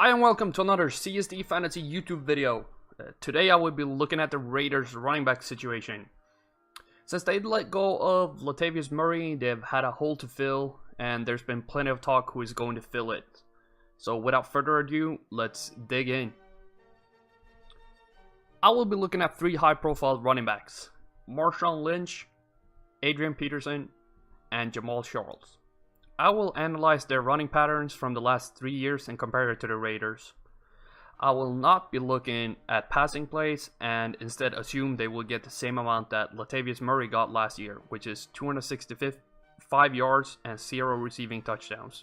Hi and welcome to another CSD Fantasy YouTube video. Today I will be looking at the Raiders running back situation. Since they let go of Latavius Murray, they've had a hole to fill, and there's been plenty of talk who is going to fill it. So without further ado, let's dig in. I will be looking at three high-profile running backs: Marshawn Lynch, Adrian Peterson, and Jamaal. I will analyze their running patterns from the last 3 years and compare it to the Raiders. I will not be looking at passing plays and instead assume they will get the same amount that Latavius Murray got last year, which is 265 yards and 0 receiving touchdowns.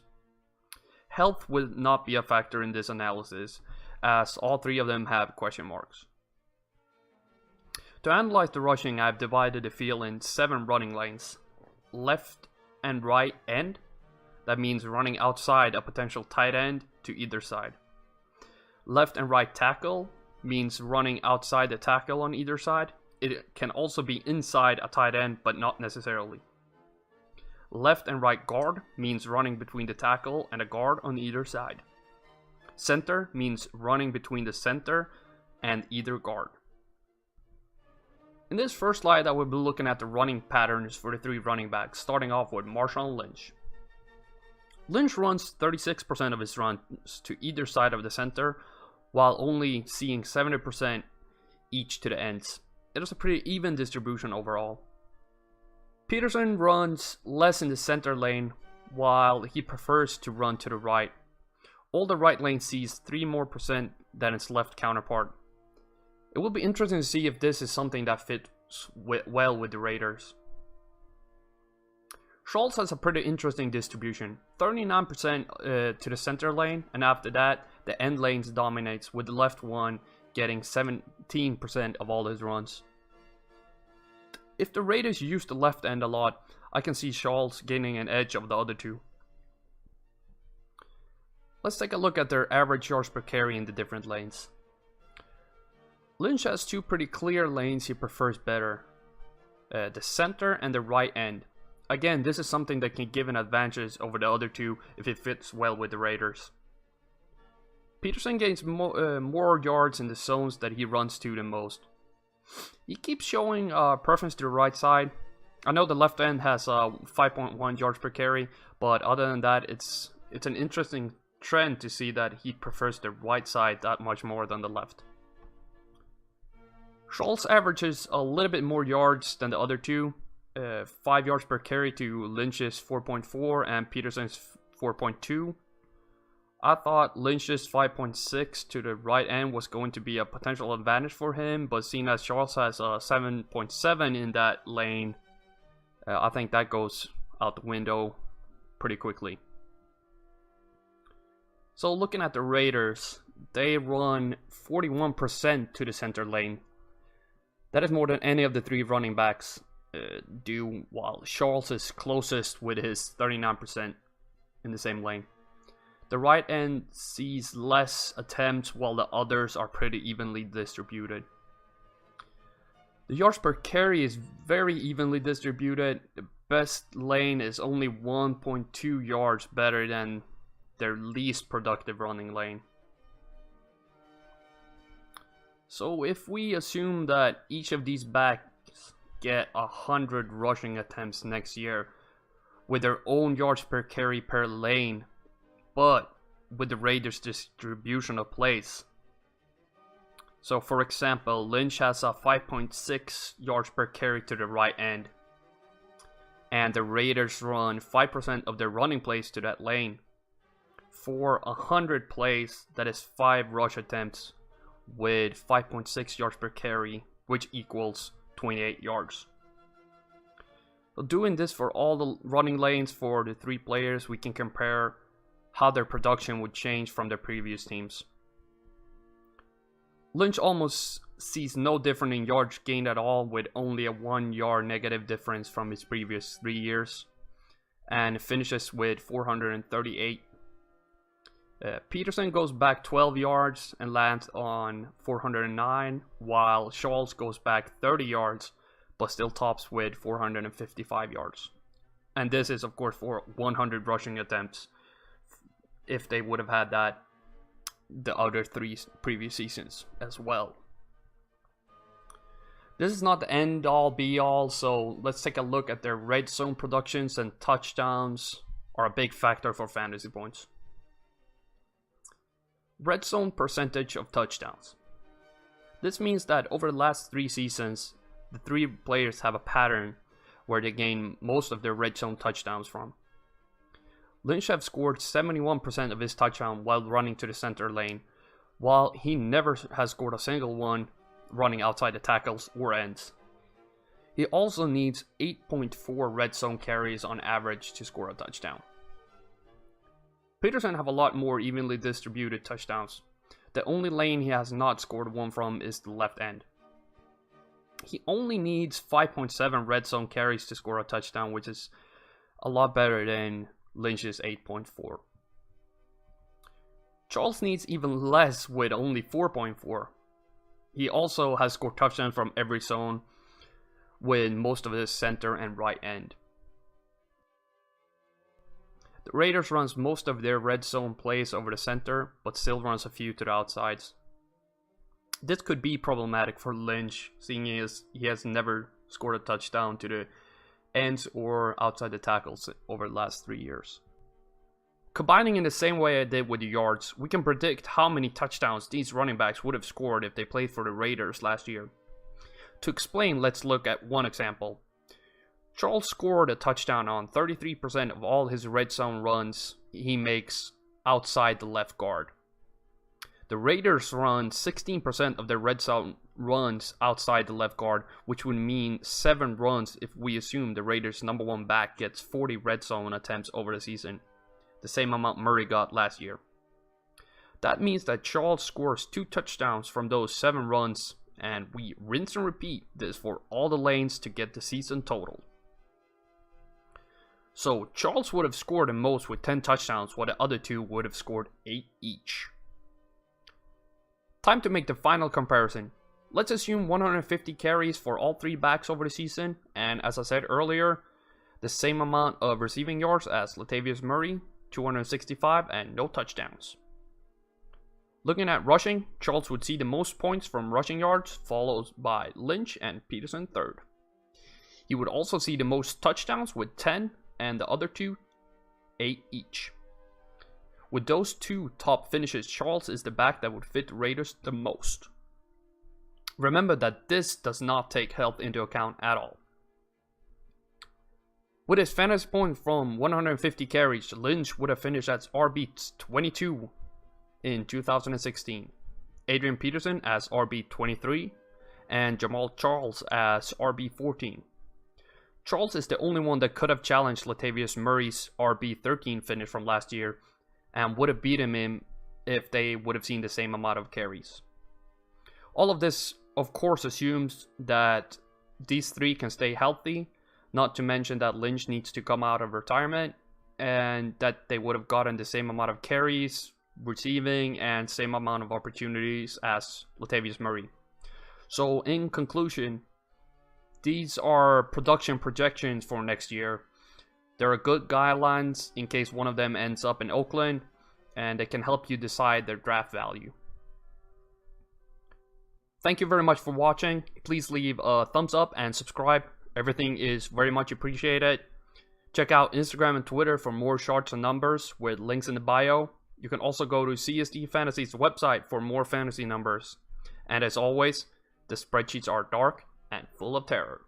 Health will not be a factor in this analysis, as all three of them have question marks. To analyze the rushing, I've divided the field in 7 running lanes: left and right end. That means running outside a potential tight end to either side. Left and right tackle means running outside the tackle on either side. It can also be inside a tight end, but not necessarily. Left and right guard means running between the tackle and a guard on either side. Center means running between the center and either guard. In this first slide, I will be looking at the running patterns for the 3 running backs, starting off with Marshawn Lynch. Lynch runs 36% of his runs to either side of the center, while only seeing 70% each to the ends. It is a pretty even distribution overall. Peterson runs less in the center lane, while he prefers to run to the right. All the right lane sees 3% more than its left counterpart. It will be interesting to see if this is something that fits well with the Raiders. Schultz has a pretty interesting distribution: 39% to the center lane, and after that, the end lanes dominates, with the left one getting 17% of all his runs. If the Raiders use the left end a lot, I can see Schultz gaining an edge of the other two. Let's take a look at their average yards per carry in the different lanes. Lynch has 2 pretty clear lanes he prefers better: the center and the right end. Again, this is something that can give an advantage over the other two if it fits well with the Raiders. Peterson gains more yards in the zones that he runs to the most. He keeps showing preference to the right side. I know the left end has 5.1 yards per carry, but other than that, it's an interesting trend to see that he prefers the right side that much more than the left. Schultz averages a little bit more yards than the other two. 5 yards per carry to Lynch's 4.4 and Peterson's 4.2. I thought Lynch's 5.6 to the right end was going to be a potential advantage for him, but seeing as Charles has a 7.7 in that lane, I think that goes out the window pretty quickly. So looking at the Raiders, they run 41% to the center lane. That is more than any of the 3 running backs do, while Charles is closest with his 39% in the same lane. The right end sees less attempts, while the others are pretty evenly distributed. The yards per carry is very evenly distributed. The best lane is only 1.2 yards better than their least productive running lane. So if we assume that each of these backs get 100 rushing attempts next year with their own yards per carry per lane, but with the Raiders' distribution of plays. So for example, Lynch has a 5.6 yards per carry to the right end, and the Raiders run 5% of their running plays to that lane. For 100 plays, that is 5 rush attempts with 5.6 yards per carry, which equals 28 yards. So doing this for all the running lanes for the 3 players, we can compare how their production would change from their previous teams. Lynch almost sees no difference in yards gained at all, with only a 1 yard negative difference from his previous 3 years, and finishes with 438. Peterson goes back 12 yards and lands on 409, while Schultz goes back 30 yards but still tops with 455 yards. And this is of course for 100 rushing attempts. If they would have had that, the other 3 previous seasons as well. This is not the end all be all, so let's take a look at their red zone productions, and touchdowns are a big factor for fantasy points. Red zone percentage of touchdowns. This means that over the last 3 seasons, the 3 players have a pattern where they gain most of their red zone touchdowns from. Lynch have scored 71% of his touchdown while running to the center lane, while he never has scored a single one running outside the tackles or ends. He also needs 8.4 red zone carries on average to score a touchdown. Peterson have a lot more evenly distributed touchdowns. The only lane he has not scored one from is the left end. He only needs 5.7 red zone carries to score a touchdown, which is a lot better than Lynch's 8.4. Charles needs even less with only 4.4. He also has scored touchdowns from every zone, with most of his center and right end. The Raiders runs most of their red zone plays over the center, but still runs a few to the outsides. This could be problematic for Lynch, seeing he has never scored a touchdown to the ends or outside the tackles over the last 3 years. Combining in the same way I did with the yards, we can predict how many touchdowns these running backs would have scored if they played for the Raiders last year. To explain, let's look at one example. Charles scored a touchdown on 33% of all his red zone runs he makes outside the left guard. The Raiders run 16% of their red zone runs outside the left guard, which would mean 7 runs if we assume the Raiders' number 1 back gets 40 red zone attempts over the season, the same amount Murray got last year. That means that Charles scores 2 touchdowns from those 7 runs, and we rinse and repeat this for all the lanes to get the season total. So Charles would have scored the most with 10 touchdowns, while the other 2 would have scored 8 each. Time to make the final comparison. Let's assume 150 carries for all 3 backs over the season, and as I said earlier, the same amount of receiving yards as Latavius Murray, 265, and no touchdowns. Looking at rushing, Charles would see the most points from rushing yards, followed by Lynch and Peterson third. He would also see the most touchdowns with 10, and the other 2, 8 each. With those 2 top finishes, Charles is the back that would fit the Raiders the most. Remember that this does not take health into account at all. With his fantasy points from 150 carries, Lynch would have finished as RB22 in 2016, Adrian Peterson as RB23, and Jamaal Charles as RB14. Charles is the only one that could have challenged Latavius Murray's RB13 finish from last year, and would have beaten him if they would have seen the same amount of carries. All of this, of course, assumes that these 3 can stay healthy, not to mention that Lynch needs to come out of retirement, and that they would have gotten the same amount of carries, receiving, and same amount of opportunities as Latavius Murray. So in conclusion, these are production projections for next year. There are good guidelines in case one of them ends up in Oakland, and they can help you decide their draft value. Thank you very much for watching. Please leave a thumbs up and subscribe. Everything is very much appreciated. Check out Instagram and Twitter for more charts and numbers with links in the bio. You can also go to CSD Fantasy's website for more fantasy numbers. And as always, the spreadsheets are dark and full of terror.